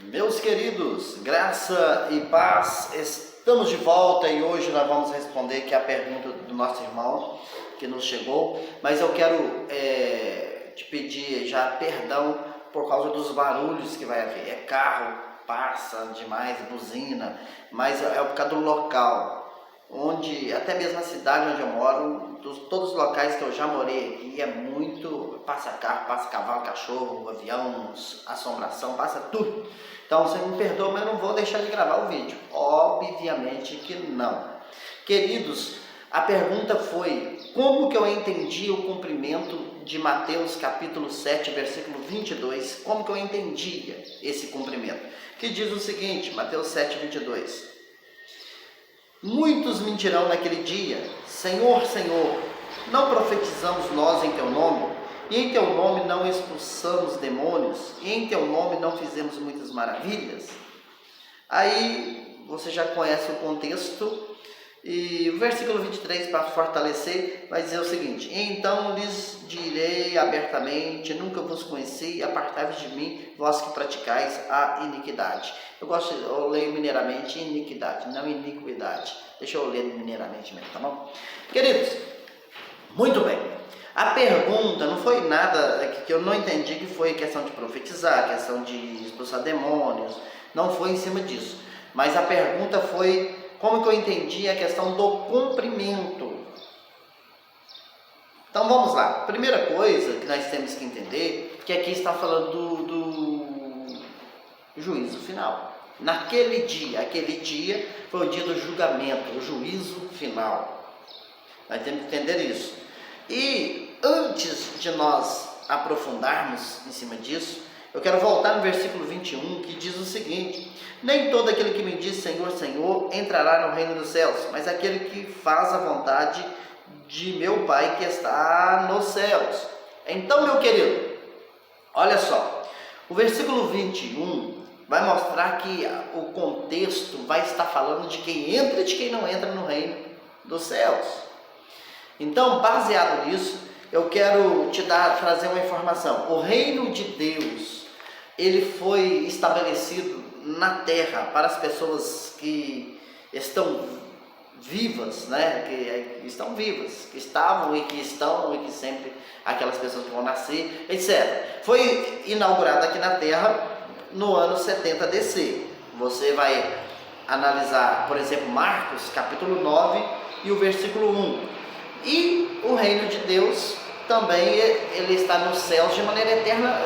Meus queridos, graça e paz, estamos de volta e hoje nós vamos responder aqui a pergunta do nosso irmão que nos chegou, mas eu quero te pedir já perdão por causa dos barulhos que vai haver. É carro, passa demais, buzina, mas é por causa do local, onde até mesmo a cidade onde eu moro, todos os locais que eu já morei aqui, é muito, passa carro, passa cavalo, cachorro, avião, assombração, passa tudo. Então você me perdoa, mas eu não vou deixar de gravar o vídeo, obviamente que não. Queridos, a pergunta foi: como que eu entendi o cumprimento de Mateus capítulo 7, versículo 22, como que eu entendia esse cumprimento? Que diz o seguinte, Mateus 7, 22: muitos mentirão naquele dia: Senhor, Senhor, não profetizamos nós em teu nome? E em teu nome não expulsamos demônios? E em teu nome não fizemos muitas maravilhas? Aí você já conhece o contexto. E o versículo 23, para fortalecer, vai dizer o seguinte: então lhes direi abertamente, nunca vos conheci, apartai-vos de mim, vós que praticais a iniquidade. Eu leio mineiramente iniquidade, não iniquidade. Deixa eu ler mineiramente mesmo, tá bom? Queridos, muito bem. A pergunta não foi nada que eu não entendi, que foi questão de profetizar, questão de expulsar demônios, não foi em cima disso. Mas a pergunta foi: como que eu entendi a questão do cumprimento? Então vamos lá. Primeira coisa que nós temos que entender, que aqui está falando do juízo final. Aquele dia foi o dia do julgamento, o juízo final. Nós temos que entender isso. E antes de nós aprofundarmos em cima disso, eu quero voltar no versículo 21, que diz o seguinte: nem todo aquele que me diz Senhor, Senhor entrará no reino dos céus, mas aquele que faz a vontade de meu Pai que está nos céus. Então, meu querido, olha só, o versículo 21 vai mostrar que o contexto vai estar falando de quem entra e de quem não entra no reino dos céus. Então, baseado nisso, eu quero trazer uma informação. O reino de Deus, ele foi estabelecido na terra para as pessoas que estão vivas, né? Que estão vivas, que estavam e que estão e que sempre, aquelas pessoas que vão nascer, etc. Foi inaugurado aqui na terra no ano 70 DC. Você vai analisar, por exemplo, Marcos capítulo 9 e o versículo 1. E o reino de Deus também, ele está nos céus de maneira eterna.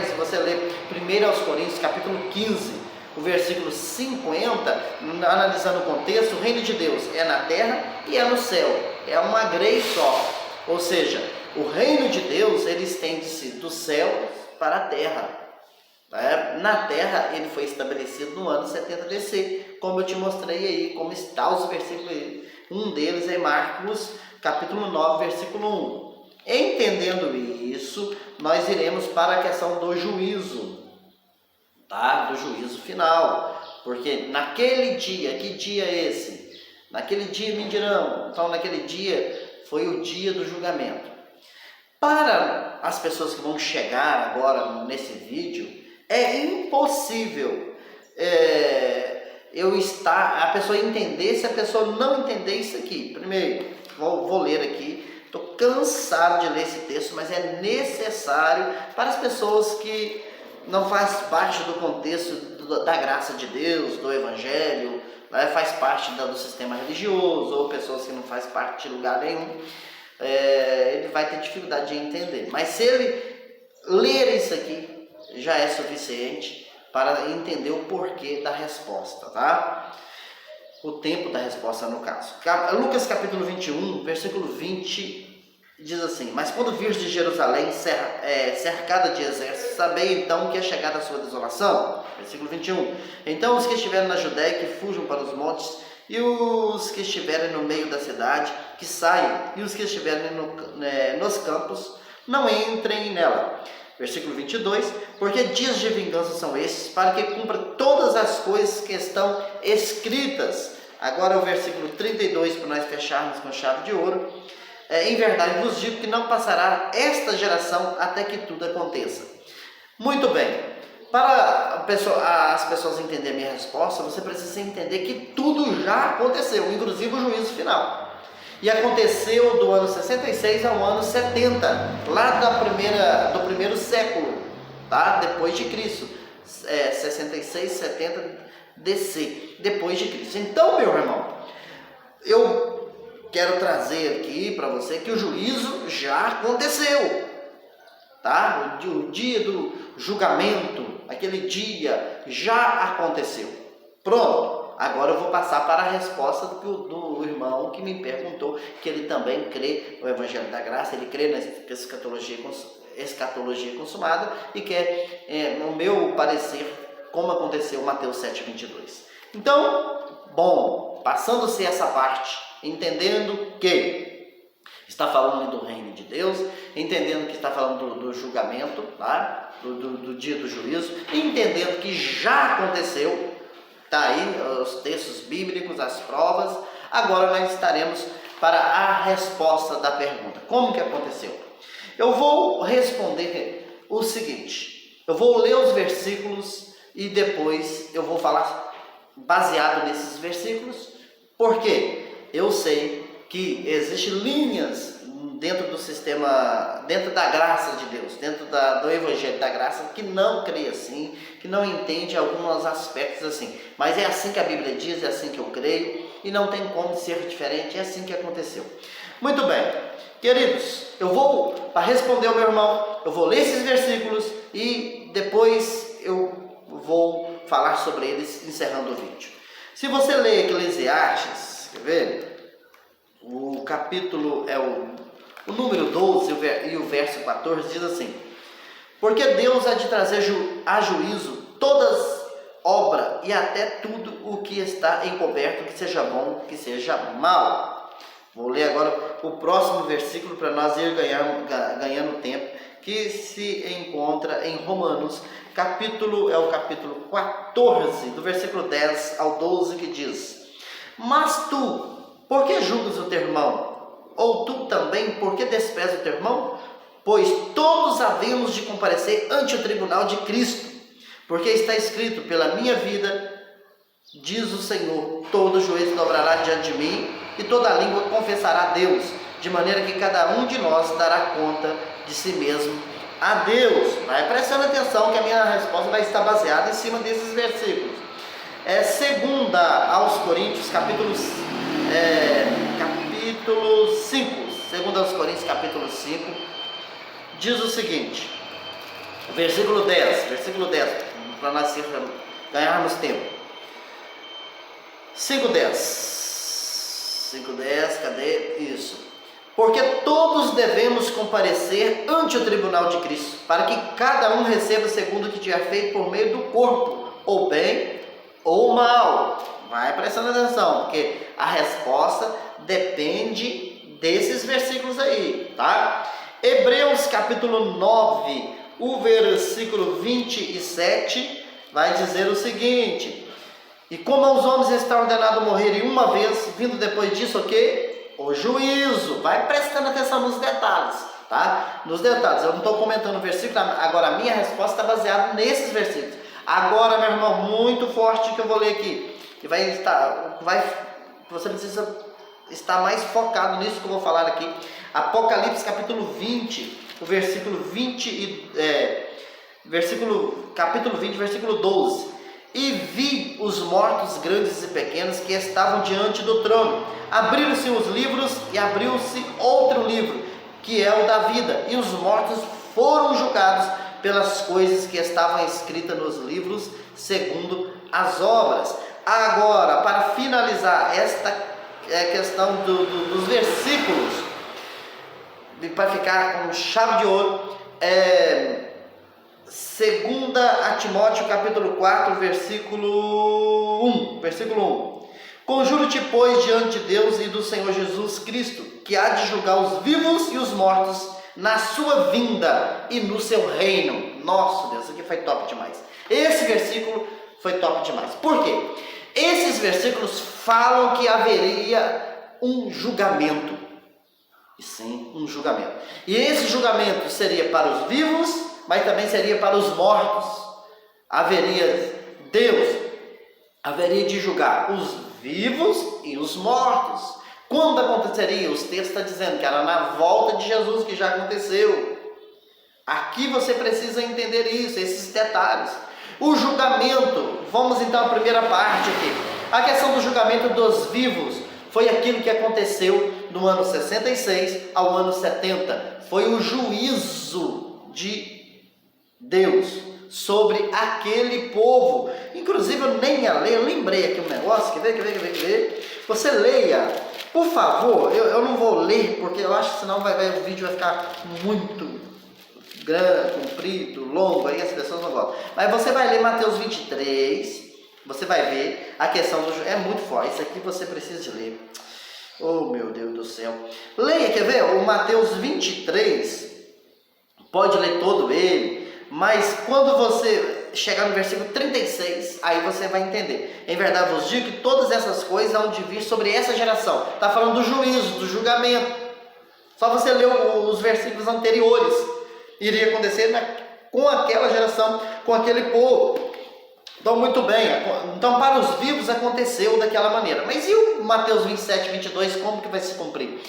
Se você ler 1 Coríntios capítulo 15, o versículo 50, analisando o contexto, o reino de Deus é na terra e é no céu, é uma grey só. Ou seja, o reino de Deus, ele estende-se do céu para a terra. Na terra ele foi estabelecido no ano 70 DC, como eu te mostrei aí, como está os versículos aí. Um deles é Marcos capítulo 9, versículo 1. Entendendo isso, nós iremos para a questão do juízo, tá? Do juízo final. Porque naquele dia, que dia é esse? Naquele dia me dirão. Então naquele dia foi o dia do julgamento. Para as pessoas que vão chegar agora nesse vídeo, é impossível a pessoa entender se a pessoa não entender isso aqui. Primeiro, vou ler aqui. Estou cansado de ler esse texto, mas é necessário para as pessoas que não fazem parte do contexto da graça de Deus, do Evangelho, faz parte do sistema religioso, ou pessoas que não fazem parte de lugar nenhum. Ele vai ter dificuldade de entender. Mas se ele ler isso aqui, já é suficiente para entender o porquê da resposta, tá? O tempo da resposta no caso. Lucas capítulo 21, versículo 20, diz assim: mas quando virdes de Jerusalém cercada de exércitos, sabei então que é chegada a sua desolação. Versículo 21. Então os que estiverem na Judéia que fujam para os montes, e os que estiverem no meio da cidade que saiam, e os que estiverem nos campos não entrem nela. Versículo 22, porque dias de vingança são estes, para que cumpra todas as coisas que estão escritas. Agora o versículo 32, para nós fecharmos com chave de ouro. Em verdade vos digo que não passará esta geração até que tudo aconteça. Muito bem, para as pessoas entenderem a minha resposta, você precisa entender que tudo já aconteceu, inclusive o juízo final. E aconteceu do ano 66 ao ano 70, lá do primeiro século, tá? Depois de Cristo. 66, 70 DC, depois de Cristo. Então, meu irmão, eu quero trazer aqui para você que o juízo já aconteceu, tá? O dia do julgamento, aquele dia já aconteceu. Pronto. Agora eu vou passar para a resposta do irmão que me perguntou, que ele também crê no Evangelho da Graça, ele crê na escatologia consumada e quer, no meu parecer, como aconteceu em Mateus 7,22. Então, bom, passando-se essa parte, entendendo que está falando do reino de Deus, entendendo que está falando do julgamento, tá? do dia do juízo, entendendo que já aconteceu. Está aí os textos bíblicos, as provas. Agora nós estaremos para a resposta da pergunta. Como que aconteceu? Eu vou responder o seguinte. Eu vou ler os versículos e depois eu vou falar baseado nesses versículos. Por quê? Eu sei que existem linhas dentro do sistema, dentro da graça de Deus, dentro do Evangelho da Graça, que não crê assim, que não entende alguns aspectos assim. Mas é assim que a Bíblia diz, é assim que eu creio, e não tem como ser diferente, é assim que aconteceu. Muito bem, queridos, eu vou, para responder ao meu irmão, eu vou ler esses versículos e depois eu vou falar sobre eles, encerrando o vídeo. Se você ler Eclesiastes, quer ver? O capítulo é o número 12 e o verso 14 diz assim: porque Deus há de trazer a juízo todas obra e até tudo o que está encoberto, que seja bom, que seja mal. Vou ler agora o próximo versículo para nós ir ganhando tempo, que se encontra em Romanos, é o capítulo 14, do versículo 10 ao 12, que diz: mas tu, por que julgas o teu irmão? Ou tu também, por que desprezas o teu irmão? Pois todos havemos de comparecer ante o tribunal de Cristo, porque está escrito: pela minha vida, diz o Senhor, todo joelho dobrará diante de mim, e toda língua confessará a Deus, de maneira que cada um de nós dará conta de si mesmo a Deus. Vai prestando atenção que a minha resposta vai estar baseada em cima desses versículos. Segunda aos Coríntios, capítulo 5, segunda aos Coríntios, capítulo 5, diz o seguinte, versículo 10, para nós ganharmos tempo. 5:10, cadê? Isso. Porque todos devemos comparecer ante o tribunal de Cristo, para que cada um receba segundo o que tiver feito por meio do corpo, ou bem ou mal. Vai prestando atenção, porque a resposta depende desses versículos aí, tá? Hebreus capítulo 9, o versículo 27, vai dizer o seguinte: e como aos homens está ordenado morrerem uma vez, vindo depois disso o quê? O juízo. Vai prestando atenção nos detalhes, tá? Nos detalhes, eu não estou comentando o versículo, agora a minha resposta está baseada nesses versículos. Agora, meu irmão, muito forte que eu vou ler aqui, que você precisa estar mais focado nisso que eu vou falar aqui. Apocalipse capítulo 20, o capítulo 20, versículo 12. E vi os mortos grandes e pequenos que estavam diante do trono. Abriram-se os livros e abriu-se outro livro, que é o da vida. E os mortos foram julgados pelas coisas que estavam escritas nos livros, segundo as obras. Agora, para finalizar esta questão dos versículos, para ficar com chave de ouro, 2 a Timóteo capítulo 4, versículo 1. Conjuro-te, pois, diante de Deus e do Senhor Jesus Cristo, que há de julgar os vivos e os mortos na sua vinda e no seu reino. Nossa, Deus, isso aqui foi top demais. Esse versículo foi top demais. Por quê? Esses versículos falam que haveria um julgamento. E sim, um julgamento. E esse julgamento seria para os vivos, mas também seria para os mortos. Deus haveria de julgar os vivos e os mortos. Quando aconteceria? Os textos estão dizendo que era na volta de Jesus, que já aconteceu. Aqui você precisa entender isso, esses detalhes. O julgamento, vamos então à primeira parte aqui. A questão do julgamento dos vivos foi aquilo que aconteceu no ano 66 ao ano 70. Foi o juízo de Deus sobre aquele povo. Inclusive eu nem ia ler, eu lembrei aqui um negócio, quer ver? Você leia, por favor. Eu não vou ler, porque eu acho que senão o vídeo vai ficar muito grande, comprido, longo, aí as pessoas não gostam. Mas você vai ler Mateus 23, você vai ver a questão do juízo. É muito forte, isso aqui você precisa ler. Oh meu Deus do céu. Leia, quer ver? O Mateus 23, pode ler todo ele, mas quando você chegar no versículo 36, aí você vai entender. Em verdade vos digo que todas essas coisas hão de vir sobre essa geração. Está falando do juízo, do julgamento. Só você ler os versículos anteriores. Iria acontecer com aquela geração, com aquele povo. Então, muito bem. Então, para os vivos aconteceu daquela maneira. Mas e o Mateus 27, 22, como que vai se cumprir?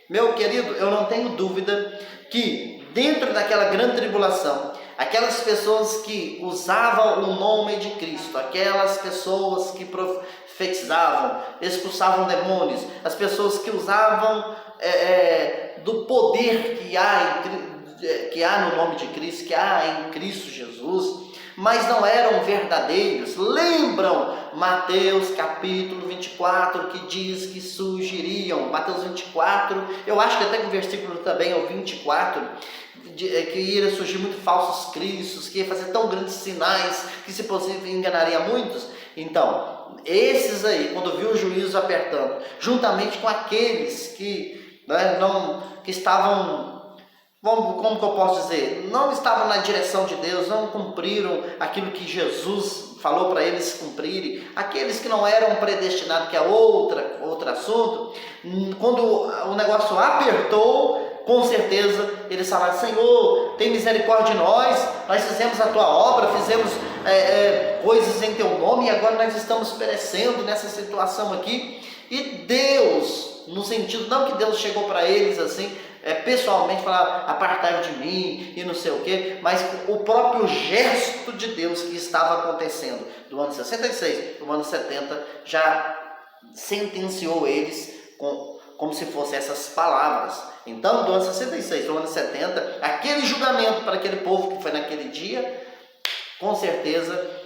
Meu querido, eu não tenho dúvida que dentro daquela grande tribulação, aquelas pessoas que usavam o nome de Cristo, aquelas pessoas que profetizavam, expulsavam demônios, as pessoas que usavam do poder que há no nome de Cristo, que há em Cristo Jesus, mas não eram verdadeiros. Lembram Mateus capítulo 24, que diz que surgiriam, Mateus 24, eu acho que até que o versículo também é o 24, que iria surgir muitos falsos cristos, que ia fazer tão grandes sinais, que se possível enganaria muitos. Então, esses aí, quando viu o juízo apertando, juntamente com aqueles que, que estavam, como que eu posso dizer, não estavam na direção de Deus, não cumpriram aquilo que Jesus falou para eles cumprirem, aqueles que não eram predestinados, que é outro assunto, quando o negócio apertou, com certeza eles falaram: Senhor, tem misericórdia de nós fizemos a tua obra, fizemos coisas em teu nome, e agora nós estamos perecendo nessa situação aqui. E Deus, no sentido, não que Deus chegou para eles assim, pessoalmente falar: apartai de mim e não sei o que, mas o próprio gesto de Deus que estava acontecendo do ano 66, do ano 70, já sentenciou eles como se fossem essas palavras. Então, do ano 66 do ano 70, aquele julgamento para aquele povo que foi naquele dia, com certeza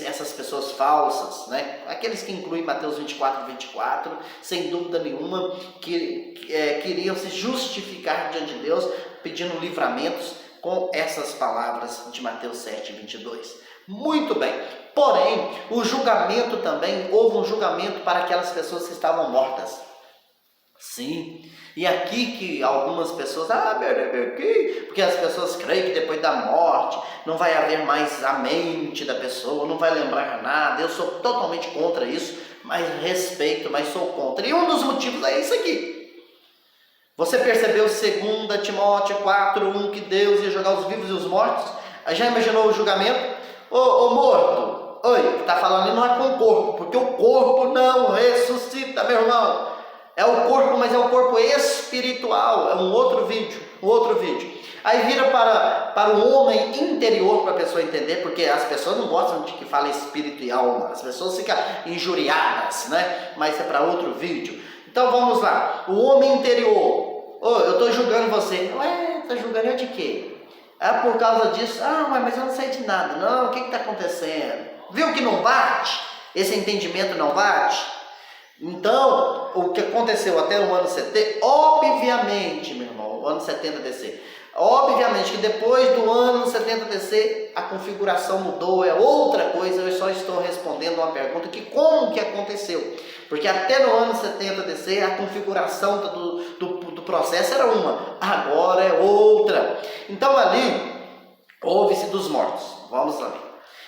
essas pessoas falsas, aqueles que incluem Mateus 24, sem dúvida nenhuma, que queriam se justificar diante de Deus, pedindo livramentos com essas palavras de Mateus 7, 22. Muito bem. Porém, o julgamento também, houve um julgamento para aquelas pessoas que estavam mortas. Sim, e aqui que algumas pessoas, porque as pessoas creem que depois da morte não vai haver mais a mente da pessoa, não vai lembrar nada. Eu sou totalmente contra isso, mas respeito, mas sou contra. E um dos motivos é isso aqui. Você percebeu 2 Timóteo 4:1 que Deus ia jogar os vivos e os mortos? Já imaginou o julgamento? Ô morto, oi, que está falando ali não é com o corpo, porque o corpo não ressuscita, meu irmão. É o corpo, mas é o corpo espiritual. É um outro vídeo. Aí vira para o homem interior, para a pessoa entender, porque as pessoas não gostam de que fale espírito e alma. As pessoas ficam injuriadas, mas é para outro vídeo. Então vamos lá. O homem interior. Eu estou julgando você. Ué, está julgando eu de quê? Por causa disso. Mas eu não sei de nada. Não, o que está acontecendo? Viu que não bate? Esse entendimento não bate? Então, o que aconteceu até o ano 70, obviamente, meu irmão, o ano 70 DC, obviamente que depois do ano 70 DC, a configuração mudou, é outra coisa. Eu só estou respondendo uma pergunta que como que aconteceu, porque até no ano 70 DC, a configuração do processo era uma, agora é outra. Então ali, houve-se dos mortos, vamos lá,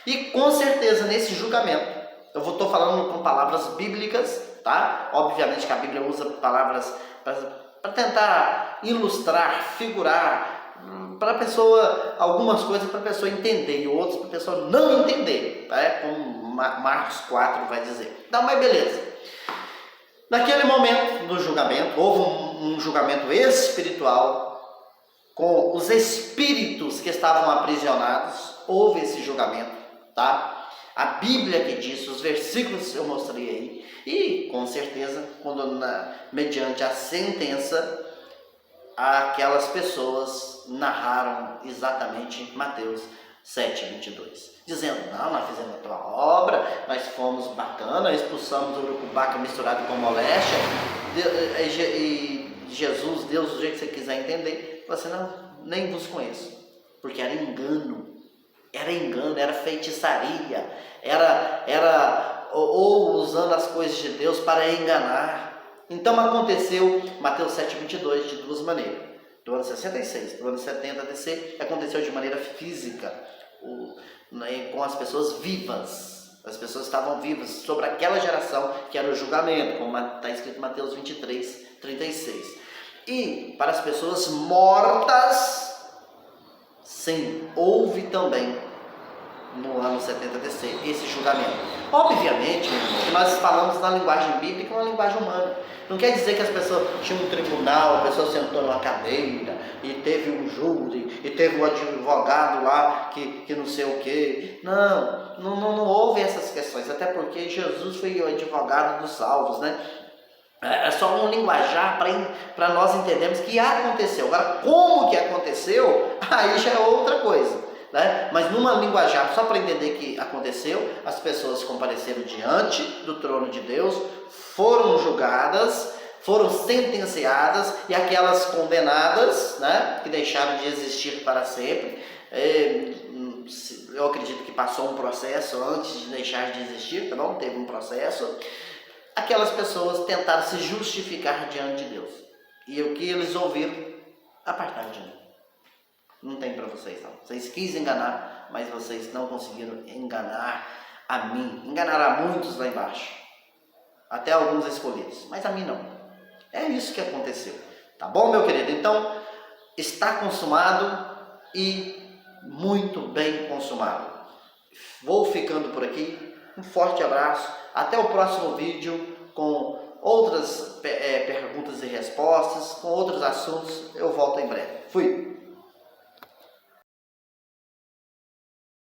e com certeza nesse julgamento, eu estou falando com palavras bíblicas, tá? Obviamente que a Bíblia usa palavras para tentar ilustrar, figurar para a pessoa, algumas coisas para a pessoa entender e outras para a pessoa não entender, tá? Como Marcos 4 vai dizer. Então, mas beleza. Naquele momento do julgamento, houve um julgamento espiritual com os espíritos que estavam aprisionados, houve esse julgamento, tá? A Bíblia que diz, os versículos eu mostrei aí, e com certeza, mediante a sentença, aquelas pessoas narraram exatamente Mateus 7:22, dizendo: não, nós fizemos a tua obra, nós fomos bacana, expulsamos o urucubaca misturado com moléstia, e Jesus, Deus, do jeito que você quiser entender, você não, nem vos conheço, porque era engano, era feitiçaria, era usando as coisas de Deus para enganar. Então aconteceu Mateus 7:22 de duas maneiras. Do ano 66, do ano 70 DC, aconteceu de maneira física, com as pessoas vivas. As pessoas estavam vivas sobre aquela geração que era o julgamento, como está escrito em Mateus 23:36. E para as pessoas mortas, sim, houve também no ano 70 DC esse julgamento. Obviamente, que nós falamos na linguagem bíblica e na linguagem humana. Não quer dizer que as pessoas tinham um tribunal, a pessoa sentou numa cadeira e teve um júri e teve um advogado lá que não sei o quê. Não houve essas questões, até porque Jesus foi o advogado dos salvos, né? É só um linguajar para nós entendermos que aconteceu. Agora, como que aconteceu, aí já é outra coisa, né? Mas numa linguajar, só para entender que aconteceu, as pessoas compareceram diante do trono de Deus, foram julgadas, foram sentenciadas, e aquelas condenadas, né, que deixaram de existir para sempre, eu acredito que passou um processo antes de deixar de existir, tá bom? Teve um processo. Aquelas pessoas tentaram se justificar diante de Deus. E o que eles ouviram? Apartar de mim. Não tem para vocês não. Vocês quis enganar, mas vocês não conseguiram enganar a mim. Enganaram a muitos lá embaixo. Até alguns escolhidos. Mas a mim não. É isso que aconteceu. Tá bom, meu querido? Então, está consumado e muito bem consumado. Vou ficando por aqui. Um forte abraço. Até o próximo vídeo com outras perguntas e respostas, com outros assuntos. Eu volto em breve. Fui!